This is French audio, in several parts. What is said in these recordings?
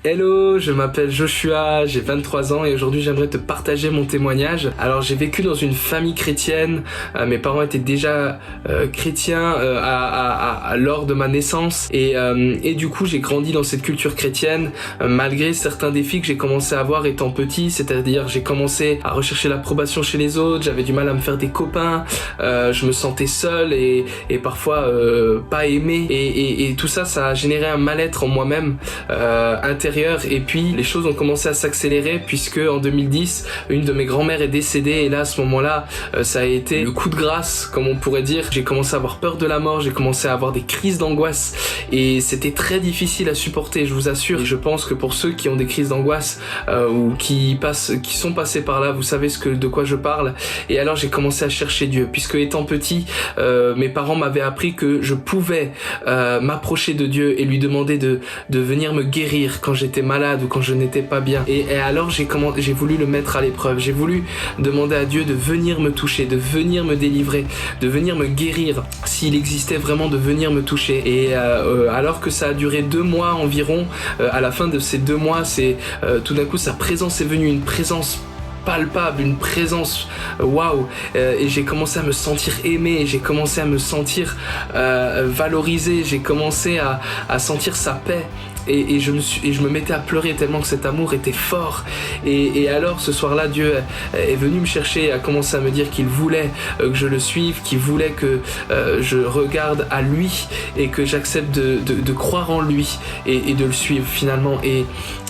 Hello, je m'appelle Joshua, j'ai 23 ans et aujourd'hui j'aimerais te partager mon témoignage. Alors j'ai vécu dans une famille chrétienne, mes parents étaient déjà chrétiens lors de ma naissance et du coup j'ai grandi dans cette culture chrétienne malgré certains défis que j'ai commencé à avoir étant petit, c'est-à-dire j'ai commencé à rechercher l'approbation chez les autres, j'avais du mal à me faire des copains, je me sentais seul et parfois pas aimé et tout ça, ça a généré un mal-être en moi-même intérieur. Et puis les choses ont commencé à s'accélérer puisque en 2010 une de mes grand-mères est décédée et là à ce moment-là ça a été le coup de grâce comme on pourrait dire. J'ai commencé à avoir peur de la mort, j'ai commencé à avoir des crises d'angoisse et c'était très difficile à supporter, je vous assure. Et je pense que pour ceux qui ont des crises d'angoisse ou qui sont passés par là, vous savez de quoi je parle. Et alors j'ai commencé à chercher Dieu puisque étant petit mes parents m'avaient appris que je pouvais m'approcher de Dieu et lui demander de venir me guérir quand j'étais malade ou quand je n'étais pas bien. Et alors j'ai voulu le mettre à l'épreuve. J'ai voulu demander à Dieu de venir me toucher, de venir me délivrer, de venir me guérir, s'il existait vraiment de venir me toucher. Et alors que ça a duré 2 mois environ, à la fin de ces 2 mois, tout d'un coup sa présence est venue, une présence palpable, une présence waouh, et j'ai commencé à me sentir aimé, j'ai commencé à me sentir valorisé, j'ai commencé à sentir sa paix. Et je me mettais à pleurer tellement que cet amour était fort. Et alors ce soir-là, Dieu est venu me chercher, a commencé à me dire qu'il voulait que je le suive, qu'il voulait que je regarde à lui et que j'accepte de croire en lui et de le suivre finalement.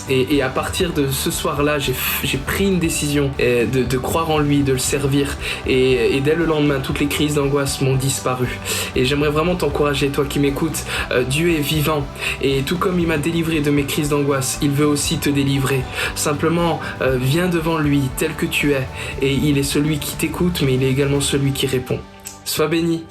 Et à partir de ce soir-là, j'ai pris une décision de croire en lui, de le servir. Et dès le lendemain, toutes les crises d'angoisse m'ont disparu. Et j'aimerais vraiment t'encourager, toi qui m'écoutes. Dieu est vivant. Et tout comme il m'a délivré de mes crises d'angoisse, il veut aussi te délivrer. Simplement, viens devant lui tel que tu es. Et il est celui qui t'écoute, mais il est également celui qui répond. Sois béni.